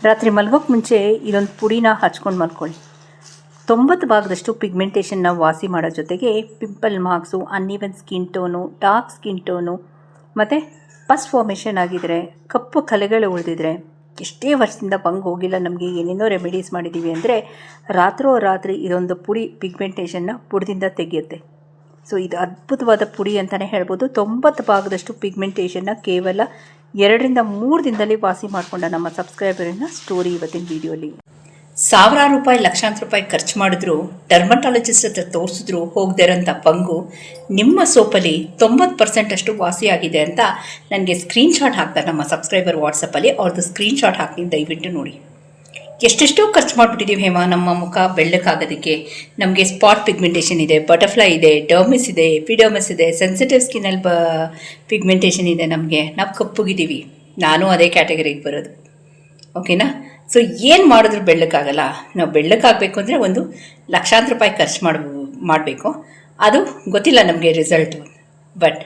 ರಾತ್ರಿ ಮಲಗೋಕ್ಕೆ ಮುಂಚೆ ಇದೊಂದು ಪುಡಿನ ಹಚ್ಕೊಂಡು ಮಲ್ಕೊಳ್ಳಿ. 90% ಪಿಗ್ಮೆಂಟೇಷನ್ನ ವಾಸಿ ಮಾಡೋ ಜೊತೆಗೆ pimple marks, uneven skin tone, dark skin tone ಮತ್ತು ಪಸ್ ಫಾರ್ಮೇಷನ್ ಆಗಿದ್ರೆ, ಕಪ್ಪು ಕಲೆಗಳು ಉಳಿದಿದ್ರೆ, ಎಷ್ಟೇ ವರ್ಷದಿಂದ ಬಂಗ್ ಹೋಗಿಲ್ಲ, ನಮಗೆ ಏನೇನೋ ರೆಮಿಡೀಸ್ ಮಾಡಿದ್ದೀವಿ ಅಂದರೆ ರಾತ್ರಿ ಇದೊಂದು ಪುಡಿ ಪಿಗ್ಮೆಂಟೇಷನ್ನ ಬುಡದಿಂದ ತೆಗೆಯುತ್ತೆ. ಸೊ ಇದು ಅದ್ಭುತವಾದ ಪುಡಿ ಅಂತಲೇ ಹೇಳ್ಬೋದು. 90% ಪಿಗ್ಮೆಂಟೇಷನ್ನ ಕೇವಲ 2-3 ದಿನದಲ್ಲಿ ವಾಸಿ ಮಾಡಿಕೊಂಡ ನಮ್ಮ ಸಬ್ಸ್ಕ್ರೈಬರಿನ ಸ್ಟೋರಿ ಇವತ್ತಿನ ವಿಡಿಯೋಲಿ. ಸಾವಿರಾರು ರೂಪಾಯಿ, ಲಕ್ಷಾಂತರ ರೂಪಾಯಿ ಖರ್ಚು ಮಾಡಿದ್ರು, ಡರ್ಮಟಾಲಜಿಸ್ಟ್ ಹತ್ರ ತೋರಿಸಿದ್ರು ಹೋಗದೇ ಇರೋಂಥ ಬಂಗು ನಿಮ್ಮ ಸೋಪಲ್ಲಿ 90% ಅಷ್ಟು ವಾಸಿಯಾಗಿದೆ ಅಂತ ನನಗೆ ಸ್ಕ್ರೀನ್ಶಾಟ್ ಹಾಕ್ತಾರೆ ನಮ್ಮ ಸಬ್ಸ್ಕ್ರೈಬರ್ ವಾಟ್ಸಪ್ಪಲ್ಲಿ. ಅವ್ರದ್ದು ಸ್ಕ್ರೀನ್ಶಾಟ್ ಹಾಕಿ ದಯವಿಟ್ಟು ನೋಡಿ. ಎಷ್ಟೆಷ್ಟೋ ಖರ್ಚು ಮಾಡಿಬಿಟ್ಟಿದ್ದೀವಿ ಹೇಮ ನಮ್ಮ ಮುಖ ಬೆಳ್ಳಕ್ಕಾಗೋದಕ್ಕೆ. ನಮಗೆ ಸ್ಪಾಟ್ ಪಿಗ್ಮೆಂಟೇಷನ್ ಇದೆ, ಬಟರ್ಫ್ಲೈ ಇದೆ, ಡರ್ಮಿಸ್ ಇದೆ, ಎಪಿಡರ್ಮಿಸ್ ಇದೆ, ಸೆನ್ಸಿಟಿವ್ ಸ್ಕಿನ್ನಲ್ಲಿ ಪಿಗ್ಮೆಂಟೇಷನ್ ಇದೆ. ನಾವು ಕಪ್ಪುಗಿದ್ದೀವಿ. ನಾನು ಅದೇ ಕ್ಯಾಟಗರಿಗೆ ಬರೋದು, ಓಕೆನಾ? ಸೊ ಏನು ಮಾಡಿದ್ರು ಬೆಳ್ಳಕ್ಕಾಗಲ್ಲ. ನಾವು ಬೆಳ್ಳಕ್ಕಾಗಬೇಕು ಅಂದರೆ ಒಂದು ಲಕ್ಷಾಂತರ ರೂಪಾಯಿ ಖರ್ಚು ಮಾಡಬೇಕು. ಅದು ಗೊತ್ತಿಲ್ಲ ನಮಗೆ ರಿಸಲ್ಟು. ಬಟ್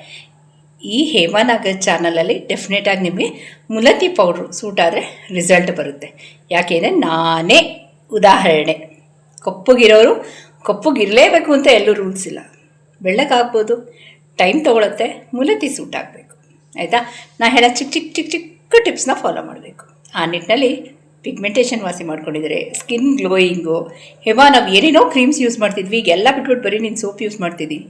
ಈ ಹೇಮಾನಾಗರ್ ಚಾನಲಲ್ಲಿ ಡೆಫಿನೆಟಾಗಿ ನಿಮಗೆ ಮುಲತಿ ಪೌಡ್ರು ಸೂಟ್ ಆದರೆ ರಿಸಲ್ಟ್ ಬರುತ್ತೆ. ಯಾಕೆಂದರೆ ನಾನೇ ಉದಾಹರಣೆ. ಕಪ್ಪುಗಿರೋರು ಕಪ್ಪುಗಿರಲೇಬೇಕು ಅಂತ ಎಲ್ಲೂ ರೂಲ್ಸ್ ಇಲ್ಲ. ಬೆಳ್ಳಕ್ಕಾಗ್ಬೋದು, ಟೈಮ್ ತೊಗೊಳುತ್ತೆ, ಮುಲತಿ ಸೂಟ್ ಆಗಬೇಕು. ಆಯಿತಾ? ನಾ ಹೇಳೋ ಚಿಕ್ಕ ಟಿಪ್ಸ್ನ ಫಾಲೋ ಮಾಡಬೇಕು. ಆ ನಿಟ್ಟಿನಲ್ಲಿ ಪಿಗ್ಮೆಂಟೇಷನ್ ವಾಸಿ ಮಾಡ್ಕೊಂಡಿದ್ದಾರೆ, ಸ್ಕಿನ್ ಗ್ಲೋಯಿಂಗು. ನಾವು ಏನೇನೋ ಕ್ರೀಮ್ಸ್ ಯೂಸ್ ಮಾಡ್ತಿದ್ವಿ, ಈಗೆಲ್ಲ ಬಿಟ್ಬಿಟ್ಟು ಬರೀ ನೀನು ಸೋಪ್ ಯೂಸ್ ಮಾಡ್ತಿದ್ದೀವಿ.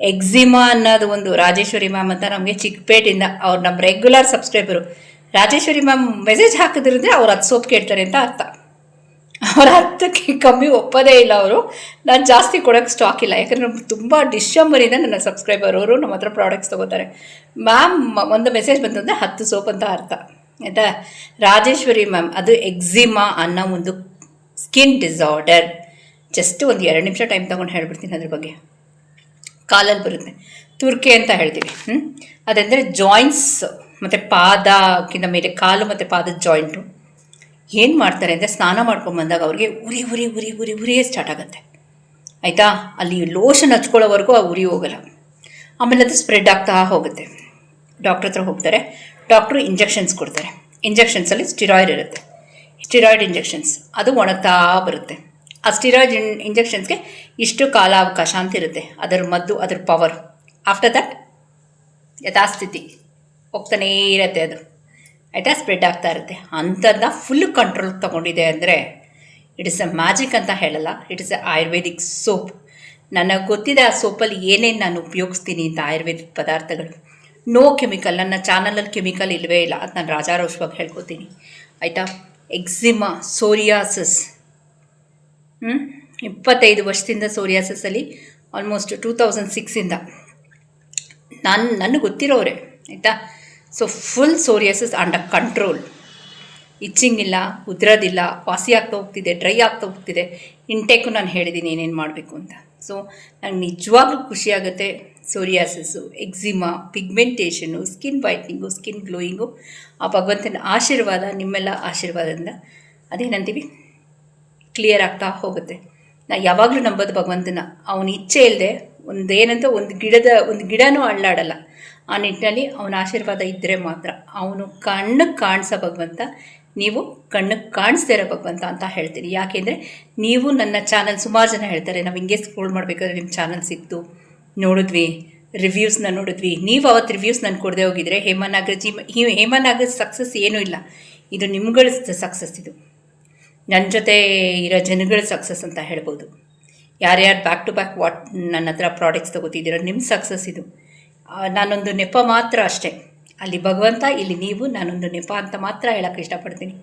ಎಕ್ಸಿಮಾ ಅನ್ನೋದು ಒಂದು ರಾಜೇಶ್ವರಿ ಮ್ಯಾಮ್ ಅಂತ ನಮಗೆ ಚಿಕ್ಕಪೇಟೆಯಿಂದ, ಅವ್ರು ನಮ್ಮ regular subscriber. Rajeshwari ma'am message ಹಾಕಿದ್ರಿಂದ ಅವ್ರು 10 ಸೋಪ್ ಕೇಳ್ತಾರೆ ಅಂತ ಅರ್ಥ. ಅವ್ರ 10ಕ್ಕೆ ಕಮ್ಮಿ ಒಪ್ಪೋದೇ ಇಲ್ಲ ಅವರು. ನಾನು ಜಾಸ್ತಿ ಕೊಡೋಕ್ಕೆ ಸ್ಟಾಕ್ ಇಲ್ಲ, ಯಾಕಂದರೆ ನಮ್ಗೆ ತುಂಬ ಡಿಸೆಂಬರಿಂದ ನನ್ನ ಸಬ್ಸ್ಕ್ರೈಬರ್ ಅವರು ನಮ್ಮ ಹತ್ರ ಪ್ರಾಡಕ್ಟ್ಸ್ ತೊಗೋತಾರೆ. ಮ್ಯಾಮ್ ಒಂದು ಮೆಸೇಜ್ ಬಂತಂದರೆ 10 ಸೋಪ್ ಅಂತ ಅರ್ಥ, ಆಯಿತಾ? ರಾಜೇಶ್ವರಿ ಮ್ಯಾಮ್ ಅದು ಎಕ್ಸಿಮಾ ಅನ್ನೋ ಒಂದು ಸ್ಕಿನ್ ಡಿಸಾರ್ಡರ್. ಜಸ್ಟ್ ಒಂದು 2 ನಿಮಿಷ ಟೈಮ್ ತೊಗೊಂಡು ಹೇಳ್ಬಿಡ್ತೀನಿ ಅದ್ರ ಬಗ್ಗೆ. ಕಾಲಲ್ಲಿ ಬರುತ್ತೆ, ತುರ್ಕೆ ಅಂತ ಹೇಳ್ತೀವಿ. ಅದಂದರೆ ಜಾಯಿಂಟ್ಸ್ ಮತ್ತು ಪಾದಕ್ಕಿಂತ ಮೇಲೆ ಕಾಲು ಮತ್ತು ಪಾದದ ಜಾಯಿಂಟು. ಏನು ಮಾಡ್ತಾರೆ ಅಂದರೆ ಸ್ನಾನ ಮಾಡ್ಕೊಂಬಂದಾಗ ಅವ್ರಿಗೆ ಉರಿಯೇ ಸ್ಟಾರ್ಟ್ ಆಗುತ್ತೆ, ಆಯಿತಾ? ಅಲ್ಲಿ ಲೋಷನ್ ಹಚ್ಕೊಳ್ಳೋವರೆಗೂ ಆ ಉರಿ ಹೋಗಲ್ಲ. ಆಮೇಲೆ ಅದು ಸ್ಪ್ರೆಡ್ ಆಗ್ತಾ ಹೋಗುತ್ತೆ. ಡಾಕ್ಟ್ರ್ ಹತ್ರ ಹೋಗ್ತಾರೆ, ಡಾಕ್ಟ್ರು ಇಂಜೆಕ್ಷನ್ಸ್ ಕೊಡ್ತಾರೆ. ಇಂಜೆಕ್ಷನ್ಸಲ್ಲಿ ಸ್ಟಿರಾಯ್ಡ್ ಇರುತ್ತೆ, ಸ್ಟಿರಾಯ್ಡ್ ಇಂಜೆಕ್ಷನ್ಸ್. ಅದು ಒಣಗ್ತಾ ಬರುತ್ತೆ. ಆ ಸ್ಟಿರಾಯ್ಡ್ ಇಂಜೆಕ್ಷನ್ಸ್ಗೆ ಇಷ್ಟು ಕಾಲಾವಕಾಶ ಅಂತ ಇರುತ್ತೆ, ಅದರ ಮದ್ದು, ಅದರ ಪವರ್. ಆಫ್ಟರ್ ದಟ್ ಯಥಾಸ್ಥಿತಿ ಹೋಗ್ತಾನೇ ಇರುತ್ತೆ ಅದು, ಆಯಿತಾ? ಸ್ಪ್ರೆಡ್ ಆಗ್ತಾ ಇರುತ್ತೆ. ಅಂಥದ್ದನ್ನ ಫುಲ್ ಕಂಟ್ರೋಲ್ ತೊಗೊಂಡಿದೆ ಅಂದರೆ ಇಟ್ ಇಸ್ ಅ ಮ್ಯಾಜಿಕ್ ಅಂತ ಹೇಳಲ್ಲ, it is a Ayurvedic soap. ನನಗೆ ಗೊತ್ತಿದೆ ಆ ಸೋಪಲ್ಲಿ ಏನೇನು ನಾನು ಉಪಯೋಗಿಸ್ತೀನಿ ಅಂತ, ಆಯುರ್ವೇದಿಕ್ ಪದಾರ್ಥಗಳು. No chemical. ನನ್ನ ಚಾನಲಲ್ಲಿ ಕೆಮಿಕಲ್ ಇಲ್ಲವೇ ಇಲ್ಲ, ಅದು ನಾನು ರಾಜಾರೋಷವಾಗಿ ಹೇಳ್ಕೊತೀನಿ, ಆಯಿತಾ? ಎಕ್ಸಿಮಾ, ಸೋರಿಯಾಸಿಸ್, 25 ವರ್ಷದಿಂದ ಸೋರಿಯಾಸಿಸಲ್ಲಿ, ಆಲ್ಮೋಸ್ಟ್ 2006ಇಂದ ನನಗೆ ಗೊತ್ತಿರೋರೆ, ಆಯಿತಾ? So full psoriasis under control. Itching ಇಲ್ಲ, ಉದ್ರೋದಿಲ್ಲ, ವಾಸಿ ಆಗ್ತಾ ಹೋಗ್ತಿದೆ, ಡ್ರೈ ಆಗ್ತಾ ಹೋಗ್ತಿದೆ. ಇಂಟೇಕು ನಾನು ಹೇಳಿದ್ದೀನಿ ಏನೇನು ಮಾಡಬೇಕು ಅಂತ. ಸೊ ನಂಗೆ ನಿಜವಾಗ್ಲೂ ಖುಷಿಯಾಗುತ್ತೆ. Psoriasis, eczema, pigmentation, skin whitening, skin ಗ್ಲೋಯಿಂಗು, ಆ ಭಗವಂತನ ಆಶೀರ್ವಾದ, ನಿಮ್ಮೆಲ್ಲ ಆಶೀರ್ವಾದದಿಂದ ಅದೇನಂತೀವಿ ಕ್ಲಿಯರ್ ಆಗ್ತಾ ಹೋಗುತ್ತೆ. ನಾನು ಯಾವಾಗಲೂ ನಂಬೋದು ಭಗವಂತನ. ಅವನ ಇಚ್ಛೆ ಇಲ್ಲದೆ ಒಂದು ಗಿಡನೂ ಅಳ್ಳಾಡಲ್ಲ. ಆ ನಿಟ್ಟಿನಲ್ಲಿ ಅವನ ಆಶೀರ್ವಾದ ಇದ್ದರೆ ಮಾತ್ರ. ಅವನು ಕಣ್ಣಿಗೆ ಕಾಣಿಸೋ ಭಗವಂತ, ನೀವು ಕಣ್ಣಿಗೆ ಕಾಣಿಸ್ದೇ ಇರೋ ಭಗವಂತ ಅಂತ ಹೇಳ್ತೀನಿ. ಯಾಕೆಂದರೆ ನೀವು ನನ್ನ ಚಾನಲ್, ಸುಮಾರು ಜನ ಹೇಳ್ತಾರೆ ನಾವು ಹಿಂಗೆ ಸ್ಕ್ರೋಲ್ ಮಾಡಬೇಕಾದ್ರೆ ನಿಮ್ಮ ಚಾನಲ್ ಸಿಕ್ತು, ನೋಡಿದ್ವಿ, ರಿವ್ಯೂಸ್ನ ನೋಡಿದ್ವಿ. ನೀವು ಅವತ್ತು ರಿವ್ಯೂಸ್ ನಾನು ಕೊಡದೆ ಹೋಗಿದ್ರೆ ಹೇಮಾನಾಗರ್ ಸಕ್ಸಸ್ ಏನೂ ಇಲ್ಲ, ಇದು ನಿಮ್ಗಳ ಸಕ್ಸಸ್. ಇದು ನನ್ನ ಜೊತೆ ಇರೋ ಜನಗಳ ಸಕ್ಸಸ್ ಅಂತ ಹೇಳ್ಬೋದು. ಯಾರ್ಯಾರು ಬ್ಯಾಕ್ ಟು ಬ್ಯಾಕ್ ನನ್ನ ಹತ್ರ ಪ್ರಾಡಕ್ಟ್ಸ್ ತೊಗೋತಿದ್ದೀರೋ ನಿಮ್ಮ ಸಕ್ಸಸ್ ಇದು. ನಾನೊಂದು ನೆಪ ಮಾತ್ರ ಅಷ್ಟೇ. ಅಲ್ಲಿ ಭಗವಂತ, ಇಲ್ಲಿ ನೀವು. ನಾನೊಂದು ನೆಪ ಅಂತ ಮಾತ್ರ ಹೇಳೋಕ್ಕೆ ಇಷ್ಟಪಡ್ತೀನಿ.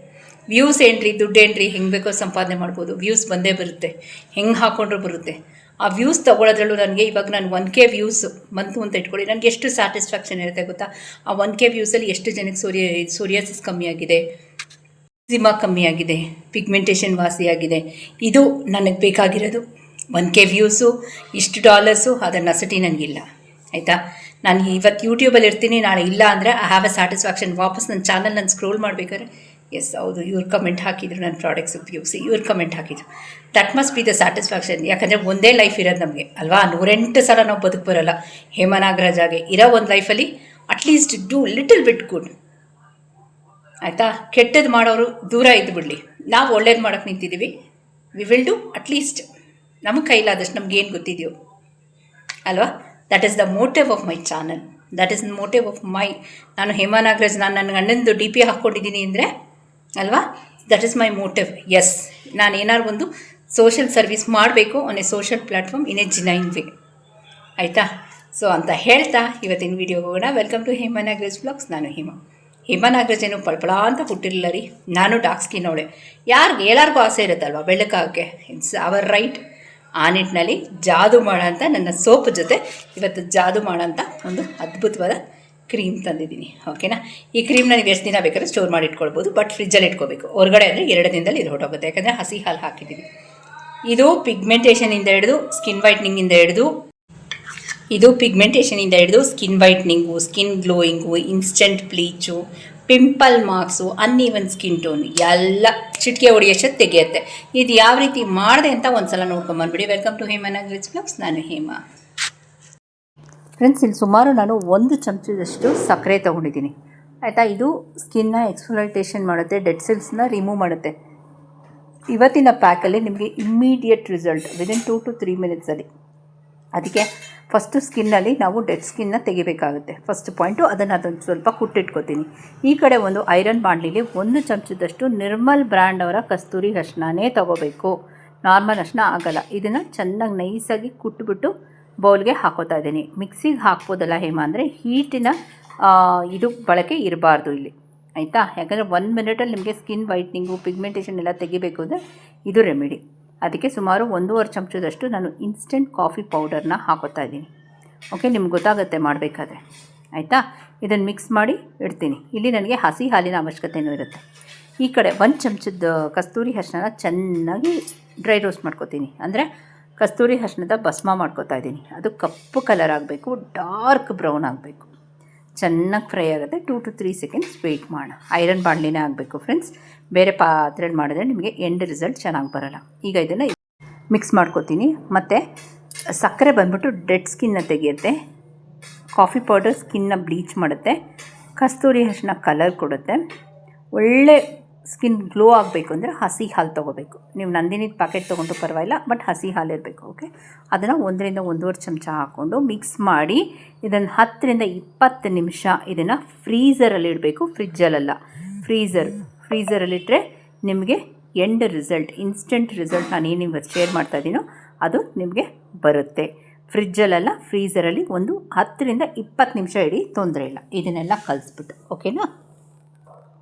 ವ್ಯೂಸ್ ಏನ್ರಿ, ದುಡ್ಡೇನ್ರಿ, ಹೆಂಗೆ ಬೇಕೋ ಸಂಪಾದನೆ ಮಾಡ್ಬೋದು. ವ್ಯೂಸ್ ಬಂದೇ ಬರುತ್ತೆ, ಹೆಂಗೆ ಹಾಕ್ಕೊಂಡ್ರೂ ಬರುತ್ತೆ. ಆ ವ್ಯೂಸ್ ತೊಗೊಳೋದ್ರಲ್ಲೂ ನನಗೆ ಇವಾಗ ನಾನು 1K ವ್ಯೂಸ್ ಬಂತು ಅಂತ ಇಟ್ಕೊಳ್ಳಿ, ನನಗೆ ಎಷ್ಟು ಸ್ಯಾಟಿಸ್ಫ್ಯಾಕ್ಷನ್ ಇರುತ್ತೆ ಗೊತ್ತಾ? ಆ 1K ವ್ಯೂಸಲ್ಲಿ ಎಷ್ಟು ಜನಕ್ಕೆ ಸೋರಿಯಾಸಿಸ್ ಕಮ್ಮಿಯಾಗಿದೆ, ಎಕ್ಸಿಮಾ ಕಮ್ಮಿಯಾಗಿದೆ, ಪಿಗ್ಮೆಂಟೇಷನ್ ವಾಸಿಯಾಗಿದೆ. ಇದು ನನಗೆ ಬೇಕಾಗಿರೋದು. 1K ವ್ಯೂಸು, ಇಷ್ಟು ಡಾಲರ್ಸು, ಅದರ ನೆಸೆಸಿಟಿ ನನಗಿಲ್ಲ, ಆಯಿತಾ? ನಾನು ಇವತ್ತು ಯೂಟ್ಯೂಬಲ್ಲಿ ಇರ್ತೀನಿ, ನಾಳೆ ಇಲ್ಲ ಅಂದರೆ ಐ ಹ್ಯಾವ್ ಅ ಸ್ಯಾಟಿಸ್ಫ್ಯಾಕ್ಷನ್. ವಾಪಸ್ ನನ್ನ ಚಾನಲ್ ನಾನು ಸ್ಕ್ರೋಲ್ ಮಾಡಬೇಕಾದ್ರೆ ಎಸ್ ಹೌದು ಇವ್ರು ಕಮೆಂಟ್ ಹಾಕಿದ್ರು, ನನ್ನ ಪ್ರಾಡಕ್ಟ್ಸ್ ಉಪಯೋಗಿಸಿ ಇವ್ರು ಕಮೆಂಟ್ ಹಾಕಿದ್ರು, that must be the satisfaction. ಯಾಕಂದರೆ ಒಂದೇ ಲೈಫ್ ಇರೋದು ನಮಗೆ ಅಲ್ವಾ? 108 ಸಲ ನಾವು ಬದುಕು ಬರೋಲ್ಲ. ಹೇಮಾ ನಾಗರಾಜಾಗೆ ಇರೋ ಒಂದು ಲೈಫಲ್ಲಿ at least do little bit good. ಆಯಿತಾ. ಕೆಟ್ಟದ್ದು ಮಾಡೋರು ದೂರ ಇದ್ದು ಬಿಡಲಿ, ನಾವು ಒಳ್ಳೇದು ಮಾಡೋಕ್ಕೆ ನಿಂತಿದ್ದೀವಿ. ವಿ ವಿಲ್ ಡೂ ಅಟ್ಲೀಸ್ಟ್ ನಮಗೆ ಕೈಲಾದಷ್ಟು ನಮಗೇನು ಗೊತ್ತಿದೆಯೋ ಅಲ್ವಾ. That is the motive of my channel, that is the motive of my. ನಾನು ಹೇಮಾ ನಾಗರಾಜ್, ನಾನು ನನ್ನ ಗಂಡಂದು DP ಹಾಕ್ಕೊಂಡಿದ್ದೀನಿ ಅಂದರೆ ಅಲ್ವಾ, that is my motive. Yes, ನಾನು ಏನಾದ್ರು ಒಂದು ಸೋಷಿಯಲ್ ಸರ್ವಿಸ್ ಮಾಡಬೇಕು on a social platform in a genuine way, ಆಯಿತಾ. ಸೊ ಅಂತ ಹೇಳ್ತಾ ಇವತ್ತಿನ ವೀಡಿಯೋ ಹೋಗೋಣ. Welcome to Hema Nagaraj vlogs. ನಾನು ಹೇಮಾ ನಾಗರಾಜ್ ಏನು ಪಳಪಳ ಅಂತ ಹುಟ್ಟಿರಲಿಲ್ಲ ರೀ. ನಾನು ಡಾರ್ಕ್ ಸ್ಕಿನ್ ಅವಳೆ. ಎಲ್ಲರಿಗೂ ಆಸೆ ಇರುತ್ತಲ್ವ ಬೆಳಕಾಗಕ್ಕೆ. It's hour right. ಆ ನಿಟ್ಟಿನಲ್ಲಿ ಜಾದು ಮಾಡೋಂಥ ನನ್ನ ಸೋಪ್ ಜೊತೆ ಇವತ್ತು ಜಾದು ಮಾಡೋಂಥ ಒಂದು ಅದ್ಭುತವಾದ ಕ್ರೀಮ್ ತಂದಿದ್ದೀನಿ, ಓಕೆನಾ. ಈ ಕ್ರೀಮ್ನ ನೀವು ಎಷ್ಟು ದಿನ ಬೇಕಾದ್ರೆ ಸ್ಟೋರ್ ಮಾಡಿ ಇಟ್ಕೊಳ್ಬೋದು, ಬಟ್ ಫ್ರಿಜ್ಜಲ್ಲಿ ಇಟ್ಕೋಬೇಕು. ಹೊರಗಡೆ ಅಂದರೆ 2 ದಿನದಲ್ಲಿ ಇದು ಹೊರಟೋಗುತ್ತೆ, ಯಾಕಂದರೆ ಹಸಿ ಹಾಲು ಹಾಕಿದ್ದೀವಿ. ಇದು ಪಿಗ್ಮೆಂಟೇಷನಿಂದ ಹಿಡಿದು ಸ್ಕಿನ್ ವೈಟ್ನಿಂಗಿಂದ ಹಿಡಿದು skin whitening, skin glowing, instant bleach, pimple marks, uneven skin tone ಎಲ್ಲ ಚಿಟಿಕೆ ಹೊಡೆಯೋಷ್ಟು ತೆಗೆಯುತ್ತೆ. ಇದು ಯಾವ ರೀತಿ ಮಾಡಿದೆ ಅಂತ ಒಂದ್ಸಲ ನೋಡ್ಕೊಂಬಂದ್ಬಿಡಿ. Welcome to Hema Nagaraj vlogs. ನಾನು ಹೇಮಾ. ಫ್ರೆಂಡ್ಸ್, ಇಲ್ಲಿ ಸುಮಾರು ನಾನು 1 ಚಮಚದಷ್ಟು ಸಕ್ಕರೆ ತೊಗೊಂಡಿದ್ದೀನಿ, ಆಯಿತಾ. ಇದು ಸ್ಕಿನ್ನ ಎಕ್ಸ್ಫೋಲೈಟೇಷನ್ ಮಾಡುತ್ತೆ, ಡೆಡ್ ಸೆಲ್ಸ್ನ ರಿಮೂವ್ ಮಾಡುತ್ತೆ. ಇವತ್ತಿನ ಪ್ಯಾಕಲ್ಲಿ ನಿಮಗೆ ಇಮ್ಮಿಡಿಯೇಟ್ ರಿಸಲ್ಟ್ ವಿದಿನ್ 2 to 3 ಮಿನಿಟ್ಸಲ್ಲಿ. ಅದಕ್ಕೆ ಫಸ್ಟು ಸ್ಕಿನ್ನಲ್ಲಿ ನಾವು ಡೆಡ್ ಸ್ಕಿನ್ನ ತೆಗಿಬೇಕಾಗುತ್ತೆ. ಫಸ್ಟ್ ಪಾಯಿಂಟು ಅದನ್ನು ಸ್ವಲ್ಪ ಕುಟ್ಟಿಟ್ಕೋತೀನಿ. ಈ ಕಡೆ ಒಂದು ಐರನ್ ಬಾಣಲಿಲಿ 1 ಚಮಚದಷ್ಟು ನಿರ್ಮಲ್ ಬ್ರ್ಯಾಂಡ್ ಅವರ ಕಸ್ತೂರಿ ಅರಿಶಿಣನೇ ತೊಗೋಬೇಕು. ನಾರ್ಮಲ್ ಅರಿಶಿಣ ಆಗಲ್ಲ. ಇದನ್ನು ಚೆನ್ನಾಗಿ ನೈಸಾಗಿ ಕುಟ್ಬಿಟ್ಟು ಬೌಲ್ಗೆ ಹಾಕೋತಾ ಇದ್ದೀನಿ. ಮಿಕ್ಸಿಗೆ ಹಾಕ್ಬೋದಲ್ಲ ಹೇಮ, ಅಂದರೆ ಹೀಟಿನ ಇದು ಬಳಕೆ ಇರಬಾರ್ದು ಇಲ್ಲಿ, ಆಯಿತಾ. ಯಾಕಂದರೆ 1 ಮಿನಿಟಲ್ಲಿ ನಿಮಗೆ ಸ್ಕಿನ್ ವೈಟ್ನಿಂಗು, ಪಿಗ್ಮೆಂಟೇಷನ್ ಎಲ್ಲ ತೆಗಿಬೇಕು ಅಂದರೆ ಇದು ರೆಮಿಡಿ. ಅದಕ್ಕೆ ಸುಮಾರು 1.5 ಚಮಚದಷ್ಟು ನಾನು ಇನ್ಸ್ಟೆಂಟ್ ಕಾಫಿ ಪೌಡರ್ನ ಹಾಕೋತಾ ಇದ್ದೀನಿ. ಓಕೆ, ನಿಮ್ಗೆ ಗೊತ್ತಾಗುತ್ತೆ ಮಾಡಬೇಕಾದ್ರೆ, ಆಯಿತಾ. ಇದನ್ನು ಮಿಕ್ಸ್ ಮಾಡಿ ಇಡ್ತೀನಿ. ಇಲ್ಲಿ ನನಗೆ ಹಸಿ ಹಾಲಿನ ಅವಶ್ಯಕತೆಯೂ ಇರುತ್ತೆ. ಈ ಕಡೆ 1 ಚಮಚದ ಕಸ್ತೂರಿ ಅರಿಶಿಣನ ಚೆನ್ನಾಗಿ ಡ್ರೈ ರೋಸ್ಟ್ ಮಾಡ್ಕೋತೀನಿ, ಅಂದರೆ ಕಸ್ತೂರಿ ಅರಿಶಿಣದ ಭಸ್ಮ ಮಾಡ್ಕೋತಾ ಇದ್ದೀನಿ. ಅದು ಕಪ್ಪು ಕಲರ್ ಆಗಬೇಕು, ಡಾರ್ಕ್ ಬ್ರೌನ್ ಆಗಬೇಕು, ಚೆನ್ನಾಗಿ ಫ್ರೈ ಆಗುತ್ತೆ. 2 to 3 ಸೆಕೆಂಡ್ಸ್ ವೆಯ್ಟ್ ಮಾಡೋಣ. ಐರನ್ ಬಾಣಲಿನೇ ಆಗಬೇಕು ಫ್ರೆಂಡ್ಸ್. ಬೇರೆ ಪಾತ್ರೆಯಲ್ಲಿ ಮಾಡಿದ್ರೆ ನಿಮಗೆ ಎಂಡ್ ರಿಸಲ್ಟ್ ಚೆನ್ನಾಗಿ ಬರೋಲ್ಲ. ಈಗ ಇದನ್ನು ಮಿಕ್ಸ್ ಮಾಡ್ಕೋತೀನಿ. ಮತ್ತು ಸಕ್ಕರೆ ಬಂದ್ಬಿಟ್ಟು ಡೆಡ್ ಸ್ಕಿನ್ನ ತೆಗೆಯುತ್ತೆ, ಕಾಫಿ ಪೌಡರ್ ಸ್ಕಿನ್ನ ಬ್ಲೀಚ್ ಮಾಡುತ್ತೆ, ಕಸ್ತೂರಿ ಅರಿಶಿಣ ಕಲರ್ ಕೊಡುತ್ತೆ. ಒಳ್ಳೆ ಸ್ಕಿನ್ ಗ್ಲೋ ಆಗಬೇಕು ಅಂದರೆ ಹಸಿ ಹಾಲು ತೊಗೋಬೇಕು. ನೀವು ನಂದಿನಿದ ಪ್ಯಾಕೆಟ್ ತೊಗೊಂಡ್ರು ಪರವಾಗಿಲ್ಲ, ಬಟ್ ಹಸಿ ಹಾಲು ಇರಬೇಕು, ಓಕೆ. ಅದನ್ನು 1 to 1.5 ಚಮಚ ಹಾಕ್ಕೊಂಡು ಮಿಕ್ಸ್ ಮಾಡಿ ಇದನ್ನು 10 to 20 ನಿಮಿಷ ಇದನ್ನು ಫ್ರೀಝರಲ್ಲಿ ಇಡಬೇಕು, ಫ್ರಿಜ್ಜಲ್ಲ. ಫ್ರೀಝರಲ್ಲಿಟ್ಟರೆ ನಿಮಗೆ ಎಂಡ್ ರಿಸಲ್ಟ್, ಇನ್ಸ್ಟೆಂಟ್ ರಿಸಲ್ಟ್ ನಾನು ಏನು ಇವತ್ತು ಶೇರ್ ಮಾಡ್ತಾ ಇದ್ದೀನೋ ಅದು ನಿಮಗೆ ಬರುತ್ತೆ. ಫ್ರಿಜ್ಜಲ್ಲೆಲ್ಲ ಫ್ರೀಝರಲ್ಲಿ ಒಂದು 10 to 20 ನಿಮಿಷ ಇಡಿ, ತೊಂದರೆ ಇಲ್ಲ. ಇದನ್ನೆಲ್ಲ ಕಲಿಸ್ಬಿಟ್ಟು, ಓಕೆನಾ.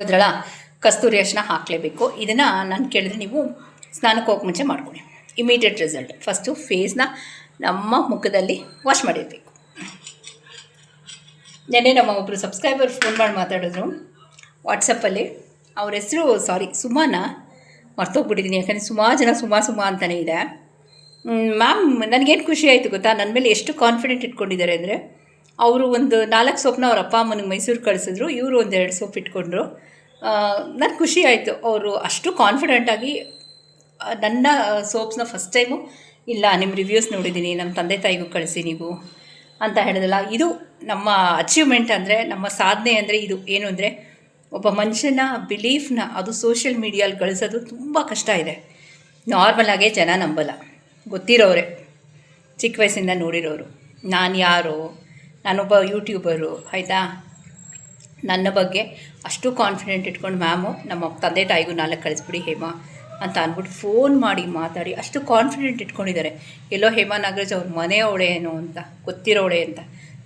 ಅದರಲ್ಲ ಕಸ್ತೂರಿ ಅರಿಶಿಣ ಹಾಕಲೇಬೇಕು. ಇದನ್ನು ನಾನು ಕೇಳಿದ್ರೆ ನೀವು ಸ್ನಾನಕ್ಕೆ ಹೋಗಿ ಮುಂಚೆ ಮಾಡ್ಕೊಳ್ಳಿ, ಇಮಿಡಿಯೇಟ್ ರಿಸಲ್ಟ್. ಫಸ್ಟು ಫೇಸ್ನ ನಮ್ಮ ಮುಖದಲ್ಲಿ ವಾಶ್ ಮಾಡಿರಬೇಕು. ನೆನ್ನೆ ನಮ್ಮ ಒಬ್ಬರು ಸಬ್ಸ್ಕ್ರೈಬರ್ ಫೋನ್ ಮಾಡಿ ಮಾತಾಡಿದ್ರು ವಾಟ್ಸಪ್ಪಲ್ಲಿ. ಅವ್ರ ಹೆಸರು ಸುಮಾನ, ಮರ್ತೋಗ್ಬಿಟ್ಟಿದ್ದೀನಿ, ಯಾಕಂದರೆ ಸುಮಾರು ಜನ ಸುಮಾ ಅಂತಲೇ ಇದೆ. ಮ್ಯಾಮ್, ನನಗೇನು ಖುಷಿ ಆಯಿತು ಗೊತ್ತಾ, ನನ್ನ ಮೇಲೆ ಎಷ್ಟು ಕಾನ್ಫಿಡೆಂಟ್ ಇಟ್ಕೊಂಡಿದ್ದಾರೆ ಅಂದರೆ, ಅವರು ಒಂದು 4 ಸೋಪ್ನ ಅವ್ರ ಅಪ್ಪ ಅಮ್ಮನಿಗೆ ಮೈಸೂರು ಕಳಿಸಿದ್ರು, ಇವರು 1-2 ಸೋಪ್ ಇಟ್ಕೊಂಡ್ರು. ನನಗೆ ಖುಷಿ ಆಯಿತು. ಅವರು ಅಷ್ಟು ಕಾನ್ಫಿಡೆಂಟಾಗಿ ನನ್ನ ಸೋಪ್ಸ್ನ ಫಸ್ಟ್ ಟೈಮು ಇಲ್ಲ ನಿಮ್ಮ ರಿವ್ಯೂಸ್ ನೋಡಿದ್ದೀನಿ, ನಮ್ಮ ತಂದೆ ತಾಯಿಗೂ ಕಳಿಸಿ ನೀವು ಅಂತ ಹೇಳಿದಲ್ಲ. ಇದು ನಮ್ಮ ಅಚೀವ್ಮೆಂಟ್, ಅಂದರೆ ನಮ್ಮ ಸಾಧನೆ ಅಂದರೆ ಇದು. ಏನು ಅಂದರೆ ಒಬ್ಬ ಮನುಷ್ಯನ ಬಿಲೀಫ್ನ ಅದು ಸೋಷಿಯಲ್ ಮೀಡಿಯಲ್ಲಿ ಗಳಿಸೋದು ತುಂಬ ಕಷ್ಟ ಇದೆ. ನಾರ್ಮಲಾಗೇ ಜನ ನಂಬಲ್ಲ, ಗೊತ್ತಿರೋರೆ, ಚಿಕ್ಕ ವಯಸ್ಸಿಂದ ನೋಡಿರೋರು. ನಾನು ಯಾರೋ, ನಾನೊಬ್ಬ ಯೂಟ್ಯೂಬರು, ಆಯಿತಾ. ನನ್ನ ಬಗ್ಗೆ ಅಷ್ಟು ಕಾನ್ಫಿಡೆಂಟ್ ಇಟ್ಕೊಂಡು ಮ್ಯಾಮು ನಮ್ಮ ತಂದೆ ತಾಯಿಗೂ 4 ಕಳಿಸ್ಬಿಡಿ ಹೇಮಾ ಅಂತ ಅಂದ್ಬಿಟ್ಟು ಫೋನ್ ಮಾಡಿ ಮಾತಾಡಿ ಅಷ್ಟು ಕಾನ್ಫಿಡೆಂಟ್ ಇಟ್ಕೊಂಡಿದ್ದಾರೆ. ಎಲ್ಲೋ ಹೇಮಾ ನಾಗರಾಜ್ ಅವ್ರ ಮನೆಯವಳೆ ಏನೋ ಅಂತ, ಗೊತ್ತಿರೋಳೆ ಅಂತ.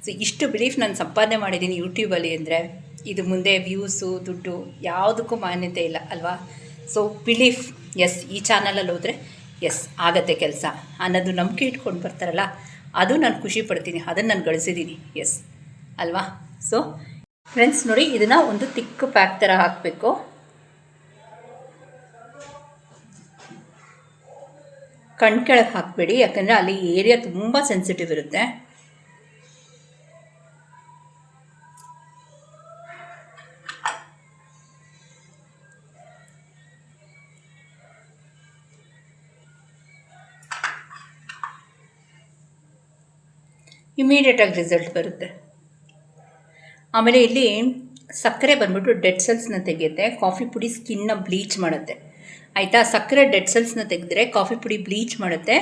ಸೊ ಇಷ್ಟು ಬಿಲೀಫ್ ನಾನು ಸಂಪಾದನೆ ಮಾಡಿದ್ದೀನಿ ಯೂಟ್ಯೂಬಲ್ಲಿ ಅಂದರೆ, ಇದು ಮುಂದೆ ವ್ಯೂಸು, ದುಡ್ಡು ಯಾವುದಕ್ಕೂ ಮಾನ್ಯತೆ ಇಲ್ಲ ಅಲ್ವಾ. ಸೊ ಬಿಲೀಫ್, ಎಸ್, ಈ ಚಾನಲಲ್ಲಿ ಹೋದರೆ ಎಸ್ ಆಗತ್ತೆ ಕೆಲಸ ಅನ್ನೋದು ನಂಬಿಕೆ ಇಟ್ಕೊಂಡು ಬರ್ತಾರಲ್ಲ, ಅದು ನಾನು ಖುಷಿ ಪಡ್ತೀನಿ. ಅದನ್ನು ನಾನು ಗಳಿಸಿದ್ದೀನಿ, ಎಸ್ ಅಲ್ವಾ. ಸೊ ಫ್ರೆಂಡ್ಸ್ ನೋಡಿ, ಇದನ್ನು ಒಂದು ತಿಕ್ಕು ಪ್ಯಾಕ್ ಥರ ಹಾಕಬೇಕು. ಕಣ್ ಕೆಳಗೆ ಹಾಕಬೇಡಿ, ಯಾಕಂದರೆ ಅಲ್ಲಿ ಏರಿಯಾ ತುಂಬ ಸೆನ್ಸಿಟಿವ್ ಇರುತ್ತೆ. ಇಮಿಡಿಯೇಟಾಗಿ ರಿಸಲ್ಟ್ ಬರುತ್ತೆ. ಆಮೇಲೆ ಇಲ್ಲಿ ಸಕ್ಕರೆ ಬಂದ್ಬಿಟ್ಟು ಡೆಡ್ ಸೆಲ್ಸ್ನ ತೆಗೆಯುತ್ತೆ, ಕಾಫಿ ಪುಡಿ ಸ್ಕಿನ್ನ ಬ್ಲೀಚ್ ಮಾಡುತ್ತೆ. ಆಯಿತಾ, ಸಕ್ಕರೆ ಡೆಡ್ ಸೆಲ್ಸ್ನ ತೆಗೆದ್ರೆ ಕಾಫಿ ಪುಡಿ ಬ್ಲೀಚ್ ಮಾಡುತ್ತೆ,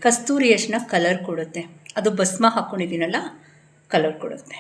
ಕಸ್ತೂರಿ ಅರಿಶಿನ ಕಲರ್ ಕೊಡುತ್ತೆ. ಅದು ಭಸ್ಮ ಹಾಕ್ಕೊಂಡಿದ್ದೀನಲ್ಲ, ಕಲರ್ ಕೊಡುತ್ತೆ.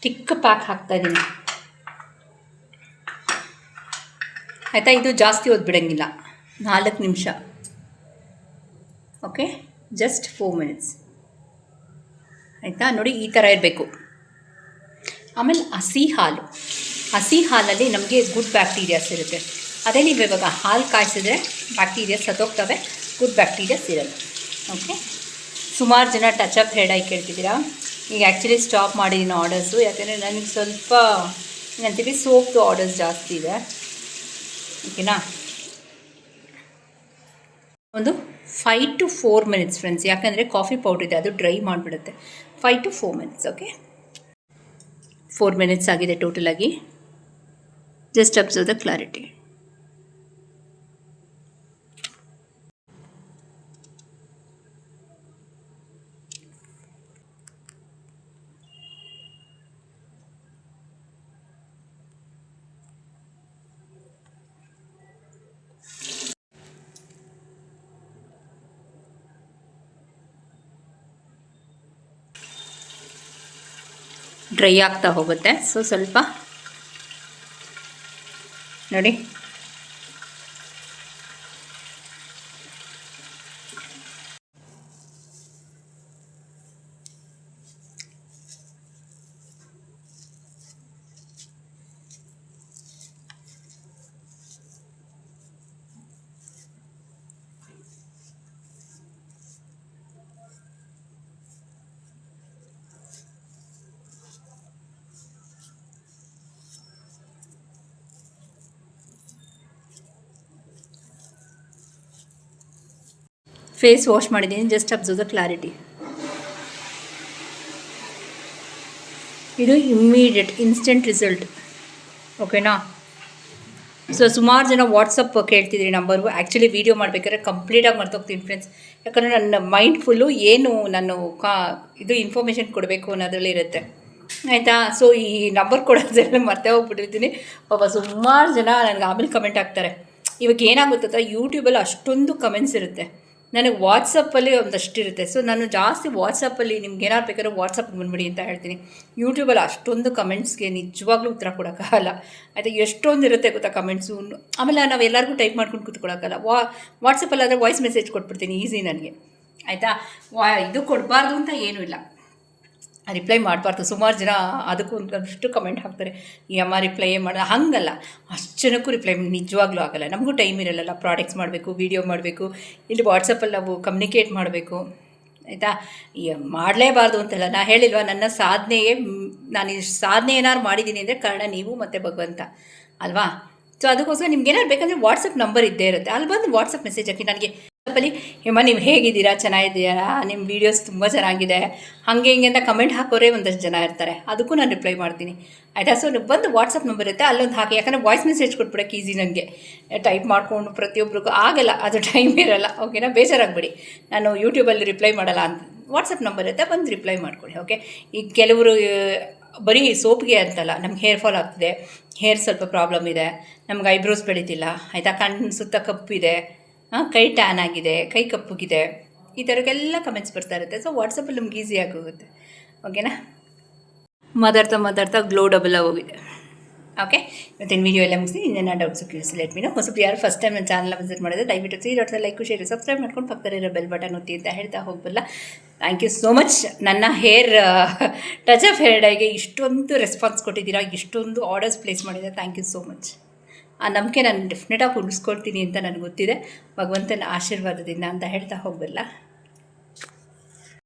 ಚಿಕ್ಕ ಪ್ಯಾಕ್ ಹಾಕ್ತಾಯಿದ್ದೀನಿ. ಆಯಿತಾ, ಇದು ಜಾಸ್ತಿ ಓದ್ಬಿಡಂಗಿಲ್ಲ, 4 ನಿಮಿಷ. Okay, just 4 minutes. ಆಯಿತಾ, ನೋಡಿ ಈ ಥರ ಇರಬೇಕು. ಆಮೇಲೆ ಹಸಿ ಹಾಲಲ್ಲಿ ನಮಗೆ ಗುಡ್ ಬ್ಯಾಕ್ಟೀರಿಯಾಸ್ ಇರುತ್ತೆ. ಅದೇ ನೀವು ಇವಾಗ ಹಾಲು ಕಾಯಿಸಿದ್ರೆ ಬ್ಯಾಕ್ಟೀರಿಯಾಸ್ ಸತ್ತೋಗ್ತವೆ, ಗುಡ್ ಬ್ಯಾಕ್ಟೀರಿಯಾಸ್ ಇರಲ್ಲ. ಓಕೆ, ಸುಮಾರು ಜನ ಟಚ್ ಅಪ್ ಹೇರ್ ಡೈ ಕೇಳ್ತಿದ್ದೀರಾ. ಈಗ ಆ್ಯಕ್ಚುಲಿ ಸ್ಟಾಪ್ ಮಾಡಿದ್ದೀನಿ ಆರ್ಡರ್ಸು, ಯಾಕೆಂದರೆ ನನಗೆ ಸ್ವಲ್ಪ ಏನಂತೀವಿ ಸೋಪ್ದು ಆರ್ಡರ್ಸ್ ಜಾಸ್ತಿ ಇದೆ. ಓಕೆನಾ, ಒಂದು 5 to 4 ಮಿನಿಟ್ಸ್ ಫ್ರೆಂಡ್ಸ್, ಯಾಕಂದರೆ ಕಾಫಿ ಪೌಡ್ರ್ ಇದೆ, ಅದು ಡ್ರೈ ಮಾಡಿಬಿಡುತ್ತೆ. 5 to 4 ಮಿನಿಟ್ಸ್. ಓಕೆ, 4 ಮಿನಿಟ್ಸ್ ಆಗಿದೆ ಟೋಟಲಾಗಿ. Just observe the clarity. Dry ಆಗ್ತಾ ಹೋಗುತ್ತೆ. ಸೊ ಸ್ವಲ್ಪ ನೋಡಿ, ಫೇಸ್ ವಾಶ್ ಮಾಡಿದ್ದೀನಿ. Just observe the clarity. ಇದು ಇಮ್ಮಿಡಿಯೇಟ್ ಇನ್ಸ್ಟೆಂಟ್ ರಿಸಲ್ಟ್. ಓಕೆನಾ, ಸೊ ಸುಮಾರು ಜನ ವಾಟ್ಸಪ್ ಕೇಳ್ತಿದ್ದೀರಿ ನಂಬರ್ಗೂ. ಆ್ಯಕ್ಚುಲಿ ವೀಡಿಯೋ ಮಾಡಬೇಕಾದ್ರೆ ಕಂಪ್ಲೀಟಾಗಿ ಮರ್ತೋಗ್ತೀನಿ ಫ್ರೆಂಡ್ಸ್, ಯಾಕಂದರೆ ನನ್ನ ಮೈಂಡ್ ಫುಲ್ಲು ಏನು ನಾನು ಇದು ಇನ್ಫಾರ್ಮೇಷನ್ ಕೊಡಬೇಕು ಅನ್ನೋದ್ರಲ್ಲಿ ಇರುತ್ತೆ. ಆಯಿತಾ, ಸೊ ಈ ನಂಬರ್ ಕೊಡೋದೆಲ್ಲ ಮರ್ತೇ ಹೋಗ್ಬಿಟ್ಟಿರ್ತೀನಿ. ಪಾಪ ಸುಮಾರು ಜನ ನನಗೆ ಆಮೇಲೆ ಕಮೆಂಟ್ ಹಾಕ್ತಾರೆ. ಇವಾಗ ಏನಾಗುತ್ತಂತ, ಯೂಟ್ಯೂಬಲ್ಲಿ ಅಷ್ಟೊಂದು ಕಮೆಂಟ್ಸ್ ಇರುತ್ತೆ, ನನಗೆ ವಾಟ್ಸಪ್ಪಲ್ಲಿ ಒಂದಷ್ಟು ಇರುತ್ತೆ. ಸೊ ನಾನು ಜಾಸ್ತಿ ವಾಟ್ಸಪ್ಪಲ್ಲಿ ನಿಮ್ಗೆ ಏನಾರು ಬೇಕಾದ್ರೂ ವಾಟ್ಸಪ್ಗೆ ಬಂದುಬಿಡಿ ಅಂತ ಹೇಳ್ತೀನಿ. ಯೂಟ್ಯೂಬಲ್ಲಿ ಅಷ್ಟೊಂದು ಕಮೆಂಟ್ಸ್ಗೆ ನಿಜವಾಗ್ಲೂ ಉತ್ತರ ಕೊಡೋಕ್ಕಾಗಲ್ಲ. ಆಯಿತಾ, ಎಷ್ಟೊಂದು ಇರುತ್ತೆ ಗೊತ್ತಾ ಕಮೆಂಟ್ಸು. ಆಮೇಲೆ ನಾವು ಎಲ್ಲರಿಗೂ ಟೈಪ್ ಮಾಡ್ಕೊಂಡು ಕೂತ್ಕೊಳ್ಳೋಕ್ಕಲ್ಲ. ವಾಟ್ಸಪ್ಪಲ್ಲಾದರೆ ವಾಯ್ಸ್ ಮೆಸೇಜ್ ಕೊಟ್ಬಿಡ್ತೀನಿ ಈಸಿ ನನಗೆ. ಆಯಿತಾ, ಇದು ಕೊಡಬಾರ್ದು ಅಂತ ಏನೂ ಇಲ್ಲ, ರಿಪ್ಲೈ ಮಾಡಬಾರ್ದು. ಸುಮಾರು ಜನ ಅದಕ್ಕೂ ಒಂದಷ್ಟು ಕಮೆಂಟ್ ಹಾಕ್ತಾರೆ, ಈ ಅಮ್ಮ ರಿಪ್ಲೈಯೇ ಮಾಡೋದು. ಹಾಗಲ್ಲ, ಅಷ್ಟು ಜನಕ್ಕೂ ರಿಪ್ಲೈ ನಿಜವಾಗ್ಲೂ ಆಗೋಲ್ಲ. ನಮಗೂ ಟೈಮ್ ಇರಲ್ಲ, ಪ್ರಾಡಕ್ಟ್ಸ್ ಮಾಡಬೇಕು, ವೀಡಿಯೋ ಮಾಡಬೇಕು, ಇಲ್ಲಿ ವಾಟ್ಸಪ್ಪಲ್ಲಿ ನಾವು ಕಮ್ಯುನಿಕೇಟ್ ಮಾಡಬೇಕು. ಆಯಿತಾ, ಮಾಡಲೇಬಾರ್ದು ಅಂತಲ್ಲ. ನಾನು ಹೇಳಿಲ್ವ, ನನ್ನ ಸಾಧನೆಗೆ ನಾನು ಸಾಧನೆ ಏನಾದ್ರು ಮಾಡಿದ್ದೀನಿ ಅಂದರೆ ಕಾರಣ ನೀವು ಮತ್ತು ಭಗವಂತ ಅಲ್ವಾ. ಸೊ ಅದಕ್ಕೋಸ್ಕರ ನಿಮ್ಗೆ ಏನಾದ್ರು ಬೇಕಂದರೆ ವಾಟ್ಸಪ್ ನಂಬರ್ ಇದ್ದೇ ಇರುತ್ತೆ, ಅಲ್ಲಿ ಬಂದು ವಾಟ್ಸಪ್ ಮೆಸೇಜ್ ಹಾಕಿ ನನಗೆ. ವಾಟ್ಸಪ್ಪಲ್ಲಿ ಹೇಮ ನೀವು ಹೇಗಿದ್ದೀರಾ, ಚೆನ್ನಾಗಿದ್ದೀರಾ, ನಿಮ್ಮ ವೀಡಿಯೋಸ್ ತುಂಬ ಚೆನ್ನಾಗಿದೆ, ಹಾಗೆ ಹಿಂಗೆ ಅಂತ ಕಮೆಂಟ್ ಹಾಕೋರೇ ಒಂದಷ್ಟು ಜನ ಇರ್ತಾರೆ. ಅದಕ್ಕೂ ನಾನು ರಿಪ್ಲೈ ಮಾಡ್ತೀನಿ. ಆಯಿತಾ, ಸೊ ಬಂದು ವಾಟ್ಸಪ್ ನಂಬರ್ ಇರುತ್ತೆ, ಅಲ್ಲೊಂದು ಹಾಕಿ. ಯಾಕಂದರೆ ವಾಯ್ಸ್ ಮೆಸೇಜ್ ಕೊಟ್ಬಿಡೋಕ್ಕೆ ಈಸಿ ನನಗೆ, ಟೈಪ್ ಮಾಡಿಕೊಂಡು ಪ್ರತಿಯೊಬ್ಬರಿಗೂ ಆಗಲ್ಲ, ಅದು ಟೈಮ್ ಇರಲ್ಲ. ಓಕೆನಾ, ಬೇಜಾರಾಗಬೇಡಿ, ನಾನು ಯೂಟ್ಯೂಬಲ್ಲಿ ರಿಪ್ಲೈ ಮಾಡಲ್ಲ ಅಂತ. ವಾಟ್ಸಪ್ ನಂಬರ್ ಇರುತ್ತೆ, ಬಂದು ರಿಪ್ಲೈ ಮಾಡ್ಕೊಳ್ಳಿ. ಓಕೆ, ಈಗ ಕೆಲವರು ಬರೀ ಸೋಪ್ಗೆ ಅಂತಲ್ಲ, ನಮ್ಗೆ ಹೇರ್ ಫಾಲ್ ಆಗ್ತಿದೆ, ಹೇರ್ ಸ್ವಲ್ಪ ಪ್ರಾಬ್ಲಮ್ ಇದೆ, ನಮ್ಗೆ ಐಬ್ರೋಸ್ ಬೆಳೀತಿಲ್ಲ, ಆಯಿತಾ, ಕಣ್ಣು ಸುತ್ತ ಕಪ್ಪಿದೆ, ಕೈ ಟ್ಯಾನ್ ಆಗಿದೆ, ಕೈ ಕಪ್ಪುಗಿದೆ, ಈ ಥರಕ್ಕೆಲ್ಲ ಕಮೆಂಟ್ಸ್ ಬರ್ತಾ ಇರುತ್ತೆ. ಸೊ ವಾಟ್ಸಪ್ಪಲ್ಲಿ ನಮ್ಗೆ ಈಸಿಯಾಗಿ ಹೋಗುತ್ತೆ. ಓಕೆನಾ, ಮಾತಾಡ್ತಾ ಗ್ಲೋ ಡಬಲ್ ಹೋಗಿದೆ. ಓಕೆ, ಇವತ್ತಿನ ವೀಡಿಯೋ ಎಲ್ಲ ಮುಗಿಸಿ. ಇನ್ನೇನು ಡೌಟ್ಸು ಕೇಳಿಸಿ ಲೆಟ್ ಮೀ ನೋ. ಹೊಸಬ್ರು ಯಾರು ಫಸ್ಟ್ ಟೈಮ್ ನನ್ನ ಚಾನಲ್ ವಿಸಿಟ್ ಮಾಡಿದ್ರೆ ದಯವಿಟ್ಟು 3 ಡಾಟ್ಸ್ ಲೈಕ್ ಶೇರ್ ಸಬ್ಸ್ಕ್ರೈಬ್ ಮಾಡ್ಕೊಂಡು ಪಕ್ಕದಲ್ಲಿರೋ ಬೆಲ್ ಬಟನ್ ಒತ್ತಿ ಅಂತ ಹೇಳ್ತಾ ಹೋಗಬಲ್ಲ. Thank you so much. ನನ್ನ ಹೇರ್ ಟಚ್ ಅಪ್ ಹೇರ್ ಡೈಗೆ ಇಷ್ಟೊಂದು ರೆಸ್ಪಾನ್ಸ್ ಕೊಟ್ಟಿದ್ದೀರಾ, ಇಷ್ಟೊಂದು ಆರ್ಡರ್ಸ್ ಪ್ಲೇಸ್ ಮಾಡಿದ್ದೀರಾ. Thank you so much. ಆ ನಂಬಿಕೆ ನಾನು ಡೆಫಿನೆಟಾಗಿ ಉಳಿಸ್ಕೊಳ್ತೀನಿ ಅಂತ ನನಗೆ ಗೊತ್ತಿದೆ, ಭಗವಂತನ ಆಶೀರ್ವಾದದಿಂದ ಅಂತ ಹೇಳ್ತಾ ಹೋಗಬಲ್ಲ.